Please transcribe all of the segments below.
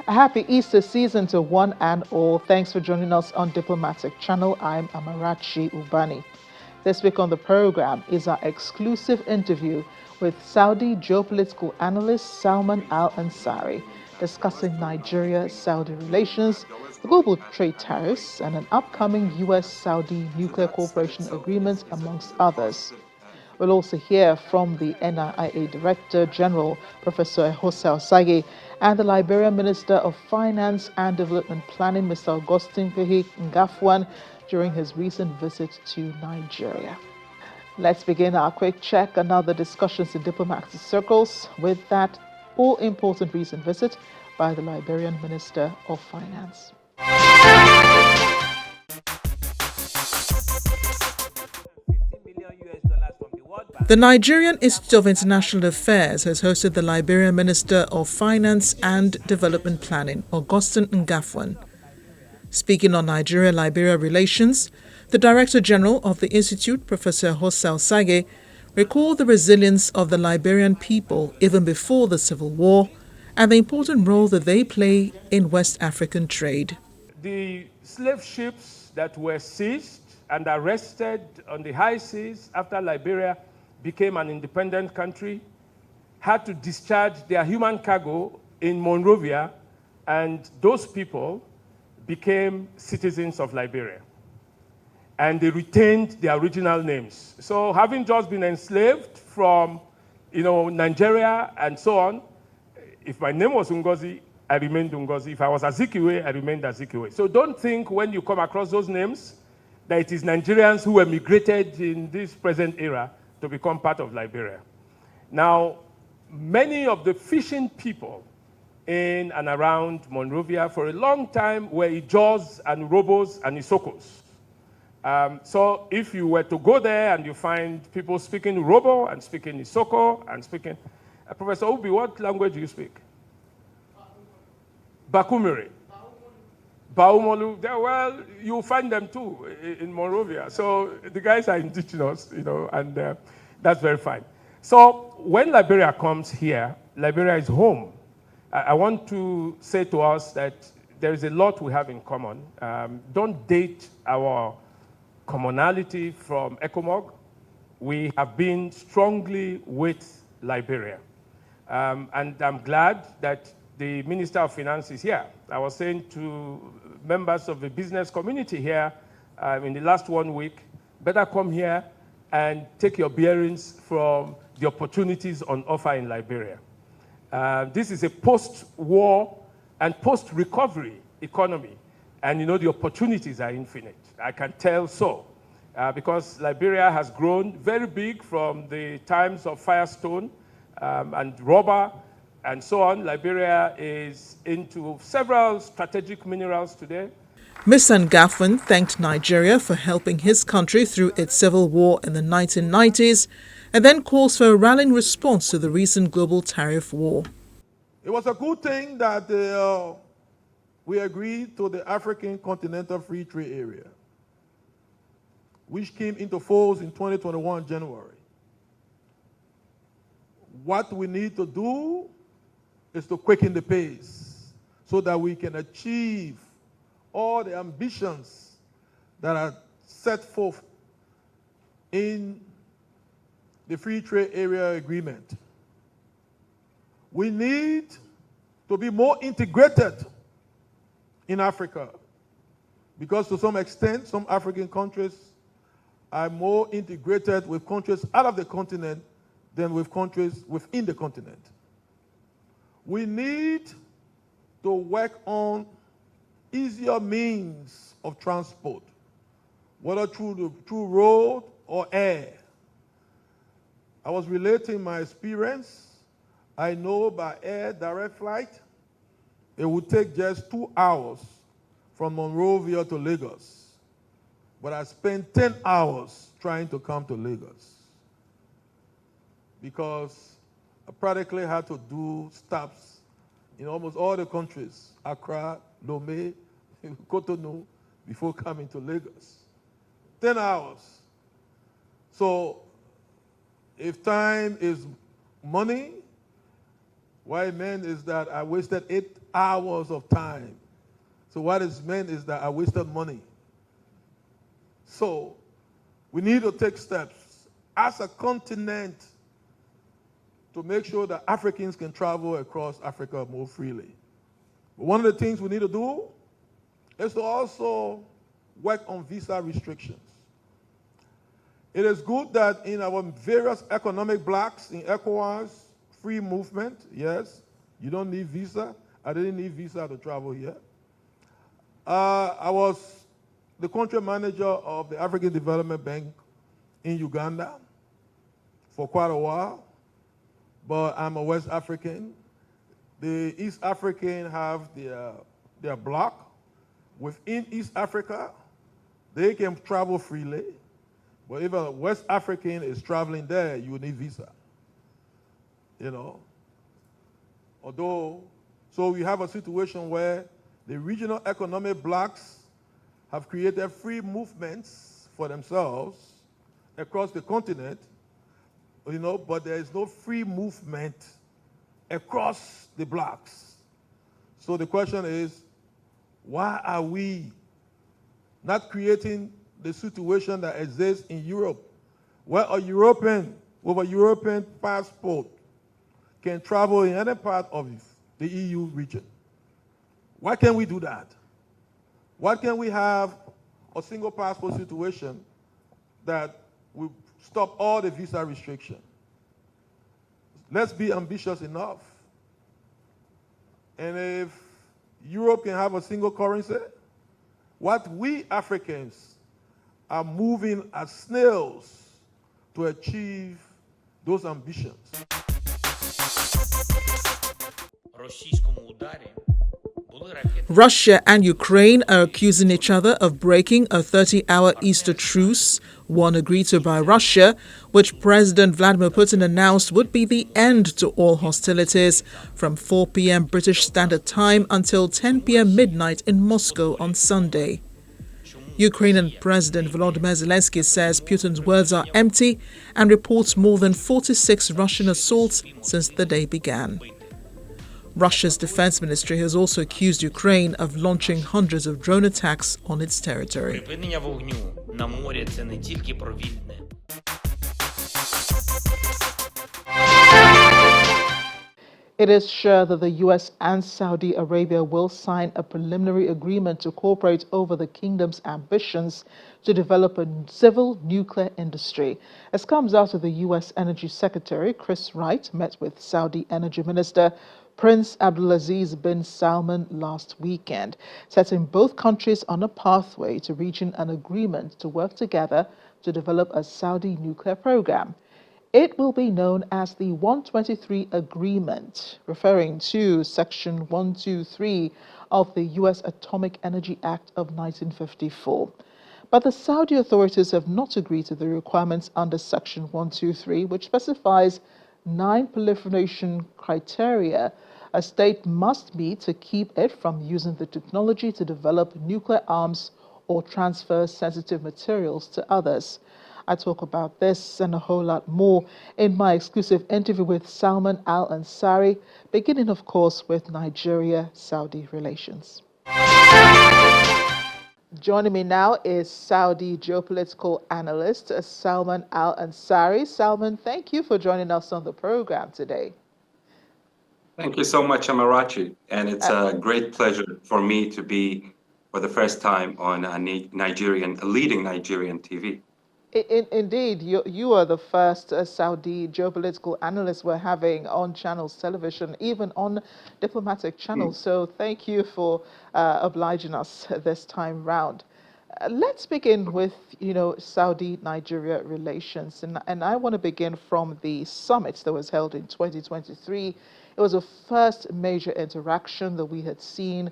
A happy Easter season to one and all. Thanks for joining us on Diplomatic Channel. I'm Amarachi Ubani. This week on the program is our exclusive interview with Saudi geopolitical analyst Salman Al Ansari, discussing Nigeria-Saudi relations, the global trade tariffs, and an upcoming US-Saudi nuclear cooperation agreement, amongst others. We'll also hear from the NIA Director General, Professor Hossein Sage, and the Liberian Minister of Finance and Development Planning, Mr. Augustine Pehi Ngafwan, during his recent visit to Nigeria. Let's begin our quick check and other discussions in diplomatic circles with that all-important recent visit by the Liberian Minister of Finance. The Nigerian Institute of International Affairs has hosted the Liberian Minister of Finance and Development Planning, Augustine Ngafwan. Speaking on Nigeria-Liberia relations, the Director General of the Institute, Professor Hossein Sage, recalled the resilience of the Liberian people even before the civil war and the important role that they play in West African trade. The slave ships that were seized and arrested on the high seas after Liberia became an independent country had to discharge their human cargo in Monrovia, and those people became citizens of Liberia. And they retained their original names. So having just been enslaved from, Nigeria and so on, if my name was Ngozi, I remained Ngozi. If I was Azikiwe, I remained Azikiwe. So don't think when you come across those names that it is Nigerians who emigrated in this present era to become part of Liberia. Now, many of the fishing people in and around Monrovia for a long time were Ijos and Robos and Isokos. So if you were to go there and you find people speaking Robo and speaking Isoko and speaking... Professor Ubi, what language do you speak? Bakumiri. Baumolu. Well, you'll find them too in Monrovia. So the guys are indigenous, and that's very fine. So when Liberia comes here, Liberia is home. I want to say to us that there is a lot we have in common. Don't date our commonality from ECOMOG. We have been strongly with Liberia. And I'm glad that the Minister of Finance is here. I was saying to members of the business community here in the last 1 week, better come here and take your bearings from the opportunities on offer in Liberia. This is a post-war and post-recovery economy, and the opportunities are infinite. I can tell so, because Liberia has grown very big from the times of Firestone and rubber and so on. Liberia is into several strategic minerals today. Mr. Ngafwan thanked Nigeria for helping his country through its civil war in the 1990s and then calls for a rallying response to the recent global tariff war. It was a good thing that we agreed to the African Continental Free Trade Area, which came into force in 2021 January. What we need to do is to quicken the pace so that we can achieve all the ambitions that are set forth in the Free Trade Area Agreement. We need to be more integrated in Africa because to some extent, some African countries are more integrated with countries out of the continent than with countries within the continent. We need to work on easier means of transport, whether through road or air. I was relating my experience. I know by air direct flight, it would take just 2 hours from Monrovia to Lagos. But I spent 10 hours trying to come to Lagos because I practically had to do stops in almost all the countries, Accra, Lomé, Cotonou, before coming to Lagos. 10 hours. So if time is money, what it meant is that I wasted 8 hours of time. So what is meant is that I wasted money. So we need to take steps as a continent to make sure that Africans can travel across Africa more freely. But one of the things we need to do is to also work on visa restrictions. It is good that in our various economic blocks in ECOWAS, free movement, yes, you don't need visa. I didn't need visa to travel here. I was the country manager of the African Development Bank in Uganda for quite a while, but I'm a West African. The East African have their block. Within East Africa, they can travel freely, but if a West African is traveling there, you need visa. You know, so we have a situation where the regional economic blocks have created free movements for themselves across the continent, you know, but there is no free movement across the blocks. So the question is, why are we not creating the situation that exists in Europe, where a European with a European passport can travel in any part of the EU region? Why can't we do that? Why can't we have a single passport situation that will stop all the visa restriction? Let's be ambitious enough. And if Europe can have a single currency, what we Africans are moving as snails to achieve those ambitions. Russia and Ukraine are accusing each other of breaking a 30-hour Easter truce, one agreed to by Russia, which President Vladimir Putin announced would be the end to all hostilities from 4 p.m. British Standard Time until 10 p.m. midnight in Moscow on Sunday. Ukrainian President Volodymyr Zelensky says Putin's words are empty and reports more than 46 Russian assaults since the day began. Russia's defense ministry has also accused Ukraine of launching hundreds of drone attacks on its territory. It is sure that the U.S. and Saudi Arabia will sign a preliminary agreement to cooperate over the kingdom's ambitions to develop a civil nuclear industry. As comes out of the U.S. Energy Secretary, Chris Wright met with Saudi Energy Minister Prince Abdulaziz bin Salman last weekend, setting both countries on a pathway to reaching an agreement to work together to develop a Saudi nuclear program. It will be known as the 123 Agreement, referring to Section 123 of the U.S. Atomic Energy Act of 1954. But the Saudi authorities have not agreed to the requirements under Section 123, which specifies 9 proliferation criteria a state must meet to keep it from using the technology to develop nuclear arms or transfer sensitive materials to others. I talk about this and a whole lot more in my exclusive interview with Salman Al Ansari, beginning, of course, with Nigeria-Saudi relations. Joining me now is Saudi geopolitical analyst Salman Al Ansari. Salman, thank you for joining us on the program today. Thank you so much, Amarachi. And it's a great pleasure for me to be, for the first time, on a leading Nigerian TV. Indeed, you are the first Saudi geopolitical analyst we're having on channels television, even on diplomatic channels. So thank you for obliging us this time round. Let's begin with, Saudi-Nigeria relations. And I want to begin from the summit that was held in 2023. It was the first major interaction that we had seen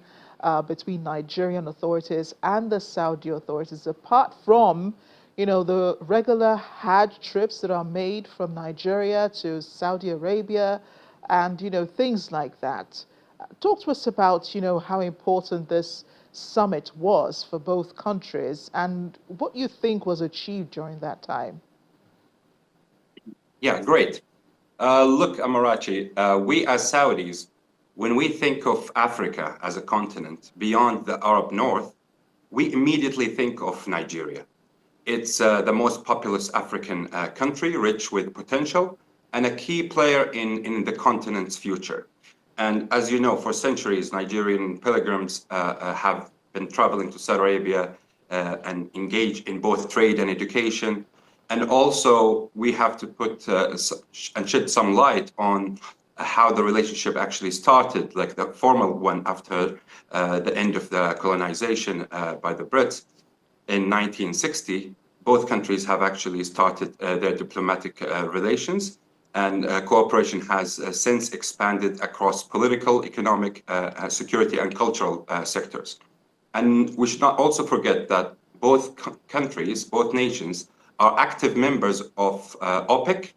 between Nigerian authorities and the Saudi authorities, apart from the regular Hajj trips that are made from Nigeria to Saudi Arabia and, things like that. Talk to us about, how important this summit was for both countries and what you think was achieved during that time. Yeah, great. Look, Amarachi, we as Saudis, when we think of Africa as a continent beyond the Arab North, we immediately think of Nigeria. It's the most populous African country, rich with potential, and a key player in the continent's future. And as you know, for centuries, Nigerian pilgrims have been traveling to Saudi Arabia and engage in both trade and education. And also, we have to put and shed some light on how the relationship actually started, like the formal one after the end of the colonization by the Brits in 1960. Both countries have actually started their diplomatic relations, and cooperation has since expanded across political, economic, security, and cultural sectors. And we should not also forget that both countries, both nations, are active members of OPEC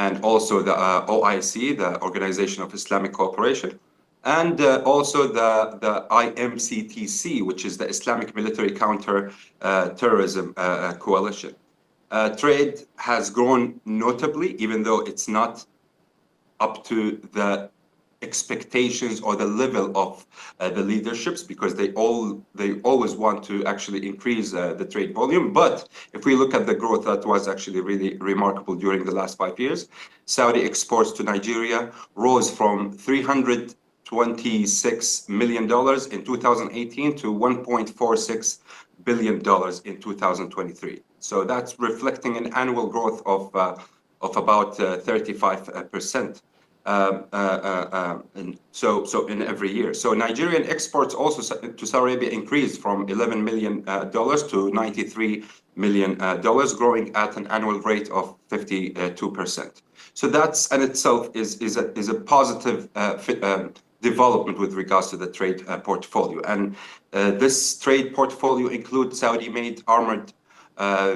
and also the OIC, the Organization of Islamic Cooperation, and also the IMCTC, which is the Islamic Military Counter-Terrorism Coalition. Trade has grown notably, even though it's not up to the expectations or the level of the leaderships, because they always want to actually increase the trade volume. But if we look at the growth, that was actually really remarkable during the last 5 years. Saudi exports to Nigeria rose from $326 million in 2018 to $1.46 billion in 2023. So that's reflecting an annual growth of about 35%. And so in every year. So Nigerian exports also to Saudi Arabia increased from $11 million to $93 million, growing at an annual rate of 52%. So that's in itself is a positive development with regards to the trade portfolio. And this trade portfolio includes Saudi-made armored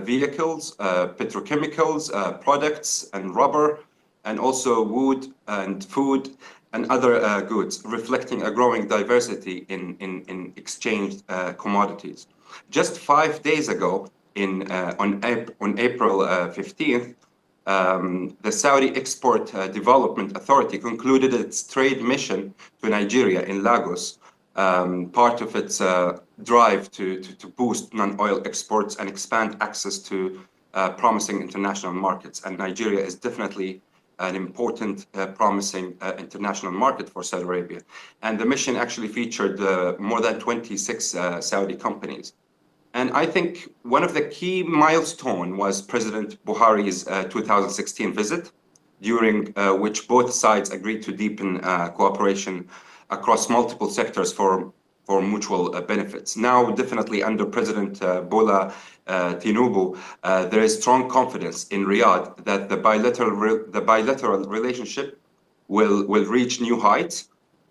vehicles, petrochemicals, products, and rubber, and also wood and food and other goods, reflecting a growing diversity in exchanged commodities. Just 5 days ago, on April 15th, the Saudi Export Development Authority concluded its trade mission to Nigeria in Lagos, part of its drive to boost non-oil exports and expand access to promising international markets. And Nigeria is definitely an important, promising international market for Saudi Arabia. And the mission actually featured more than 26 Saudi companies. And I think one of the key milestones was President Buhari's 2016 visit, during which both sides agreed to deepen cooperation across multiple sectors for mutual benefits. Now, definitely under President Bola Tinubu, there is strong confidence in Riyadh that the bilateral relationship will reach new heights.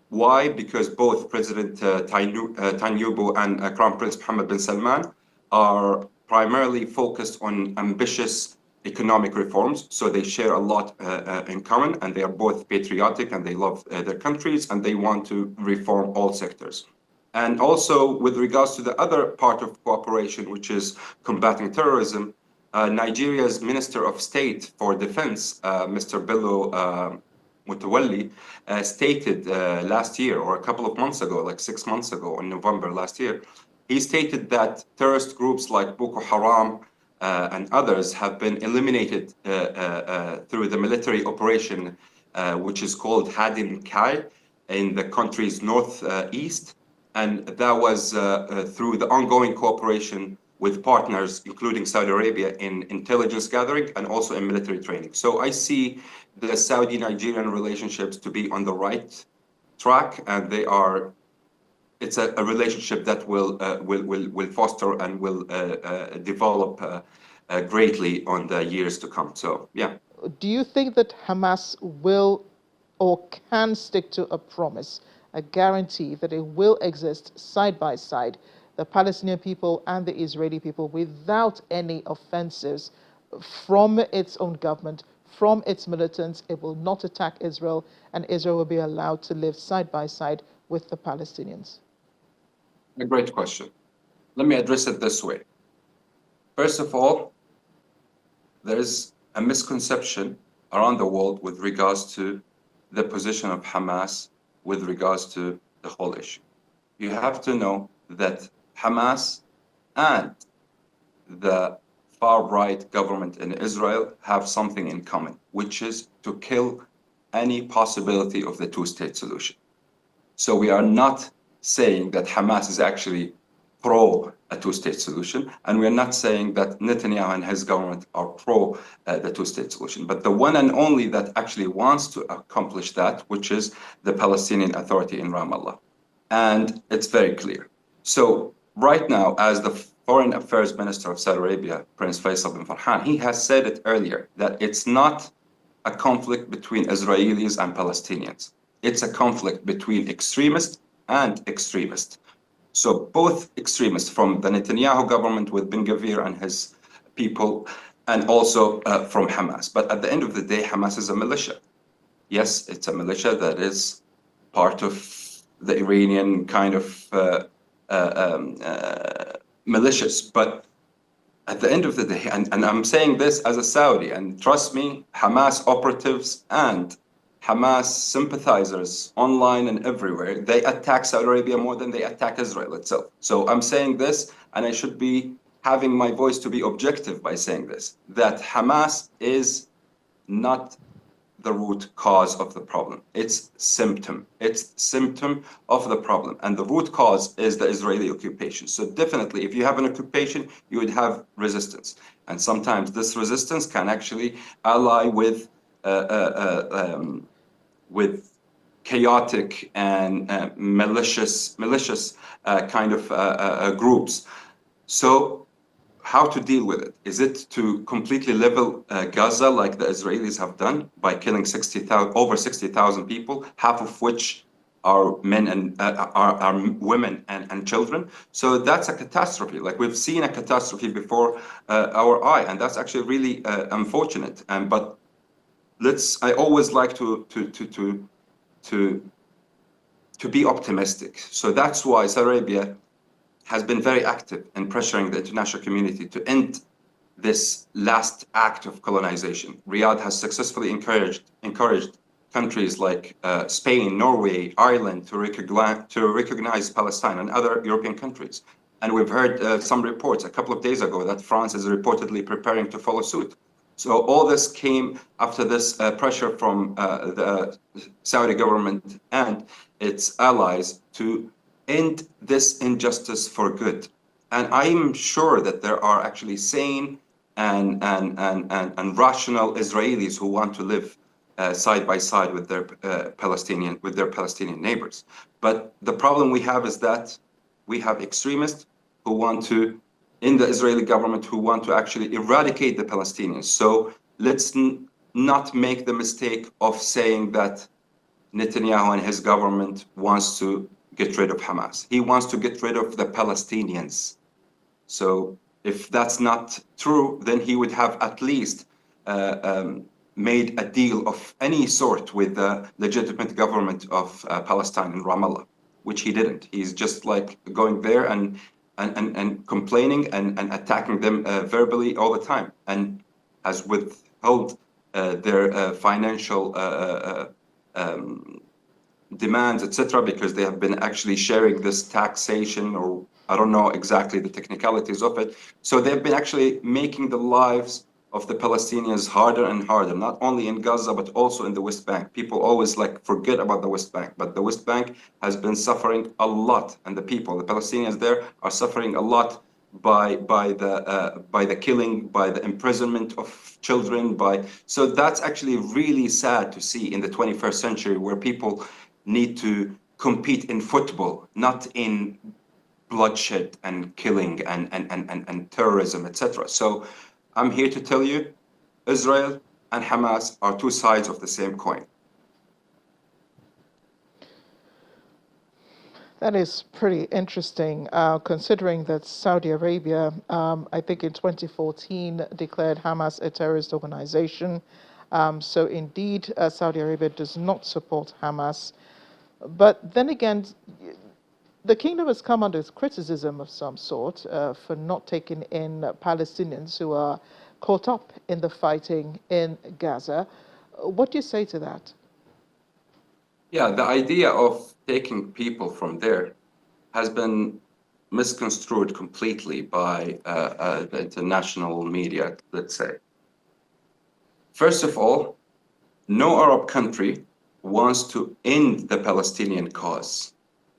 Why? Because both President Tinubu and Crown Prince Mohammed bin Salman are primarily focused on ambitious economic reforms. So they share a lot in common, and they are both patriotic, and they love their countries, and they want to reform all sectors. And also, with regards to the other part of cooperation, which is combating terrorism, Nigeria's Minister of State for Defense, Mr. Bello Mutawalli, stated last year, or a couple of months ago, like 6 months ago, in November last year, he stated that terrorist groups like Boko Haram and others have been eliminated through the military operation, which is called Hadin Kai, in the country's northeast. And that was through the ongoing cooperation with partners, including Saudi Arabia, in intelligence gathering and also in military training. So I see the Saudi-Nigerian relationships to be on the right track, and it's a relationship that will foster and will develop greatly on the years to come. So, yeah. Do you think that Hamas will or can stick to a promise, a guarantee that it will exist side by side, the Palestinian people and the Israeli people, without any offensives from its own government, from its militants? It will not attack Israel, and Israel will be allowed to live side by side with the Palestinians? A great question. Let me address it this way. First of all, there's a misconception around the world with regards to the position of Hamas with regards to the whole issue. You have to know that Hamas and the far-right government in Israel have something in common, which is to kill any possibility of the two-state solution. So we are not saying that Hamas is actually pro a two-state solution, and we are not saying that Netanyahu and his government are pro the two-state solution, but the one and only that actually wants to accomplish that, which is the Palestinian Authority in Ramallah. And it's very clear. So right now, as the Foreign Affairs Minister of Saudi Arabia, Prince Faisal bin Farhan, he has said it earlier, that it's not a conflict between Israelis and Palestinians. It's a conflict between extremists and extremists. So both extremists from the Netanyahu government with Ben Gvir and his people, and also from Hamas. But at the end of the day, Hamas is a militia. Yes, it's a militia that is part of the Iranian kind of militias. But at the end of the day, and I'm saying this as a Saudi, and trust me, Hamas operatives and Hamas sympathizers online and everywhere, they attack Saudi Arabia more than they attack Israel itself. So I'm saying this, and I should be having my voice to be objective by saying this, that Hamas is not the root cause of the problem. It's symptom. It's symptom of the problem. And the root cause is the Israeli occupation. So definitely, if you have an occupation, you would have resistance. And sometimes this resistance can actually ally with chaotic and malicious kind of groups. So how to deal with it? Is it to completely level Gaza like the Israelis have done by killing over 60,000 people, half of which are men and are women and children? So that's a catastrophe. Like we've seen a catastrophe before our eye, and that's actually really unfortunate. But I always like to be optimistic. So that's why Saudi Arabia has been very active in pressuring the international community to end this last act of colonization. Riyadh has successfully encouraged countries like Spain, Norway, Ireland to recognize Palestine and other European countries. And we've heard some reports a couple of days ago that France is reportedly preparing to follow suit. So all this came after this pressure from the Saudi government and its allies to end this injustice for good. And I'm sure that there are actually sane and rational Israelis who want to live side by side with their Palestinian neighbors. But the problem we have is that we have extremists who want to, in the Israeli government, who want to actually eradicate the Palestinians. So let's not make the mistake of saying that Netanyahu and his government wants to get rid of Hamas. He wants to get rid of the Palestinians. So if that's not true, then he would have at least made a deal of any sort with the legitimate government of Palestine in Ramallah, which he didn't. He's just like going there and complaining and attacking them verbally all the time, and has withheld their financial demands, etc., because they have been actually sharing this taxation, or I don't know exactly the technicalities of it. So they've been actually making the lives of the Palestinians harder and harder, not only in Gaza, but also in the West Bank. People always forget about the West Bank, but the West Bank has been suffering a lot, and the Palestinians there are suffering a lot by the killing, by the imprisonment of children. So that's actually really sad to see in the 21st century, where people need to compete in football, not in bloodshed and killing and terrorism, etc. So I'm here to tell you, Israel and Hamas are two sides of the same coin. That is pretty interesting, considering that Saudi Arabia, I think in 2014, declared Hamas a terrorist organization. So indeed, Saudi Arabia does not support Hamas. But then again, the kingdom has come under criticism of some sort for not taking in Palestinians who are caught up in the fighting in Gaza. What do you say to that? Yeah, the idea of taking people from there has been misconstrued completely by the international media, let's say. First of all, no Arab country wants to end the Palestinian cause.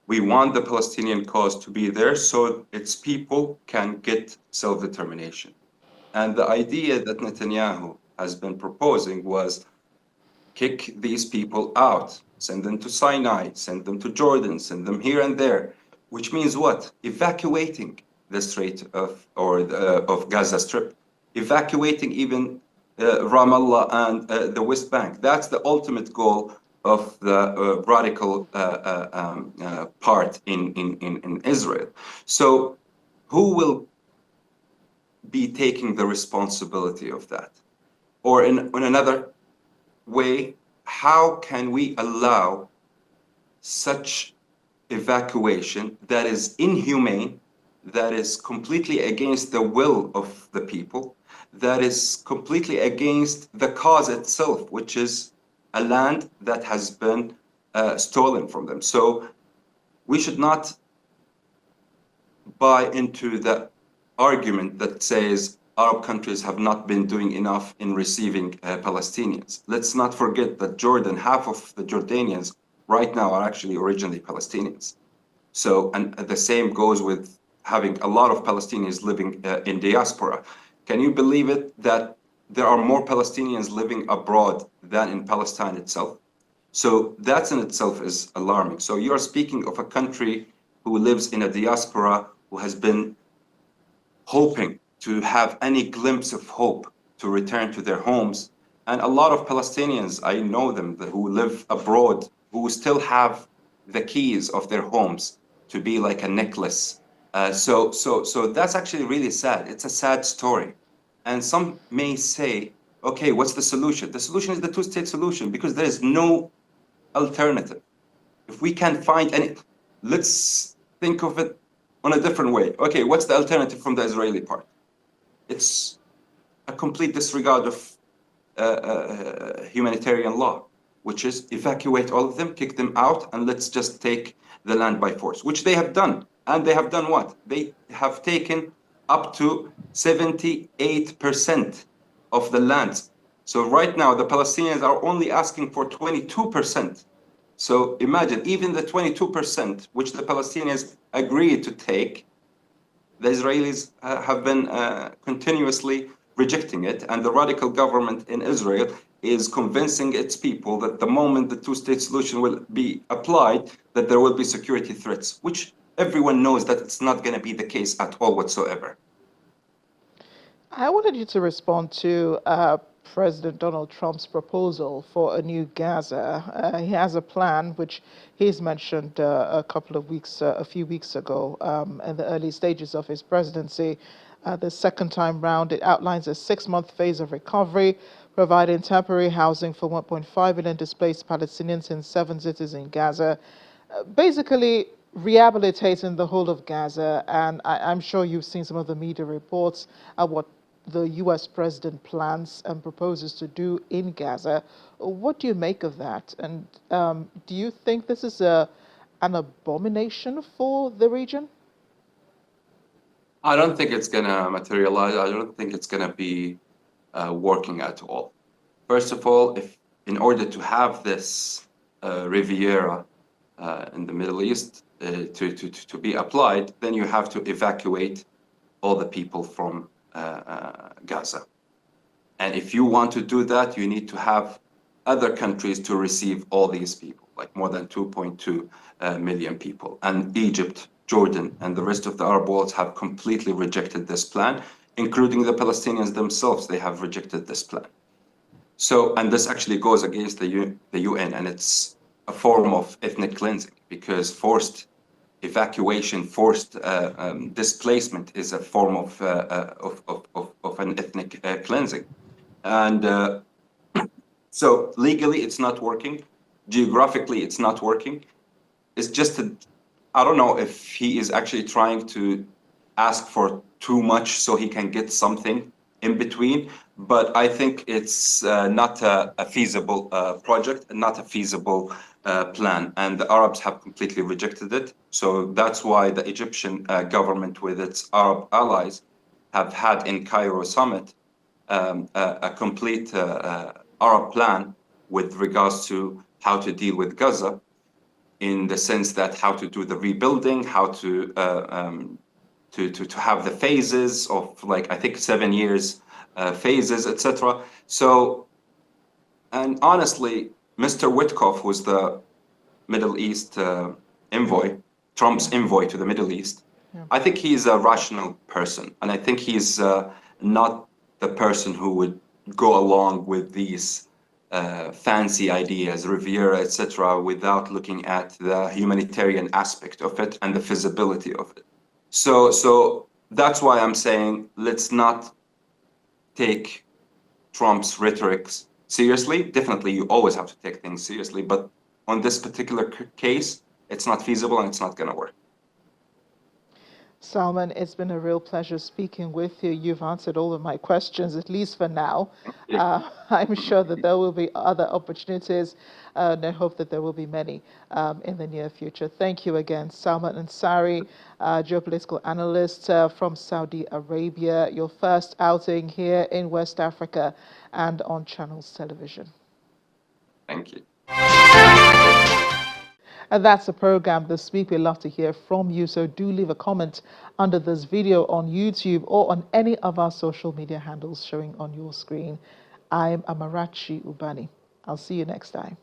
We want the Palestinian cause to be there so its people can get self-determination. And the idea that Netanyahu has been proposing was kick these people out, send them to Sinai, send them to Jordan, send them here and there, which means what? Evacuating the Strait of Gaza Strip, evacuating even Ramallah and the West Bank. That's the ultimate goal of the radical part in Israel. So who will be taking the responsibility of that? Or in another way, how can we allow such evacuation that is inhumane, that is completely against the will of the people, that is completely against the cause itself, which is a land that has been stolen from them? So we should not buy into the argument that says Arab countries have not been doing enough in receiving Palestinians. Let's not forget that Jordan, half of the Jordanians right now are actually originally Palestinians. So, and the same goes with having a lot of Palestinians living in diaspora. Can you believe it that there are more Palestinians living abroad than in Palestine itself? So that in itself is alarming. So you're speaking of a country who lives in a diaspora, who has been hoping to have any glimpse of hope to return to their homes. And a lot of Palestinians, I know them, who live abroad, who still have the keys of their homes to be like a necklace. So that's actually really sad. It's a sad story. And some may say, okay, what's the solution? The solution is the two-state solution, because there is no alternative. If we can find any, let's think of it on a different way. Okay, what's the alternative from the Israeli part? It's a complete disregard of humanitarian law, which is evacuate all of them, kick them out, and let's just take the land by force, which they have done. And they have done what? They have taken up to 78% of the land. So right now, the Palestinians are only asking for 22%. So imagine, even the 22%, which the Palestinians agreed to take, the Israelis have been continuously rejecting it, and the radical government in Israel is convincing its people that the moment the two-state solution will be applied, that there will be security threats, which everyone knows that it's not going to be the case at all whatsoever. I wanted you to respond to President Donald Trump's proposal for a new Gaza. He has a plan which he's mentioned a few weeks ago, in the early stages of his presidency. The second time round, it outlines a 6-month phase of recovery, providing temporary housing for 1.5 million displaced Palestinians in 7 cities in Gaza. Basically, rehabilitating the whole of Gaza, and I'm sure you've seen some of the media reports of what the US president plans and proposes to do in Gaza. What do you make of that? And do you think this is an abomination for the region? I don't think it's going to materialize. I don't think it's going to be working at all. First of all, if in order to have this Riviera in the Middle East to be applied, then you have to evacuate all the people from Gaza. And if you want to do that, you need to have other countries to receive all these people, like more than 2.2 million people. And Egypt, Jordan, and the rest of the Arab world have completely rejected this plan, including the Palestinians themselves. They have rejected this plan. So, and this actually goes against the UN, and it's a form of ethnic cleansing, because forced evacuation, forced displacement is a form of an ethnic cleansing. And so legally it's not working, geographically it's not working. It's just I don't know if he is actually trying to ask for too much so he can get something in between, but I think it's not a feasible project, not a feasible plan. And the Arabs have completely rejected it. So that's why the Egyptian government with its Arab allies have had in Cairo summit a complete Arab plan with regards to how to deal with Gaza, in the sense that how to do the rebuilding, how to have the phases of, like, I think 7 years phases, etc. So, and honestly, Mr. Witkoff, who's the Middle East envoy, Trump's envoy to the Middle East, I think he's a rational person, and I think he's not the person who would go along with these fancy ideas, Riviera, etc., without looking at the humanitarian aspect of it and the feasibility of it. So that's why I'm saying let's not take Trump's rhetoric seriously. Definitely, you always have to take things seriously, but on this particular case, it's not feasible and it's not going to work. Salman, it's been a real pleasure speaking with you. You've answered all of my questions, at least for now. I'm sure that there will be other opportunities, and I hope that there will be many in the near future. Thank you again, Salman Ansari, geopolitical analyst from Saudi Arabia, your first outing here in West Africa and on Channels Television. Thank you. And that's the program this week. We'd love to hear from you, so do leave a comment under this video on YouTube or on any of our social media handles showing on your screen. I'm Amarachi Ubani. I'll see you next time.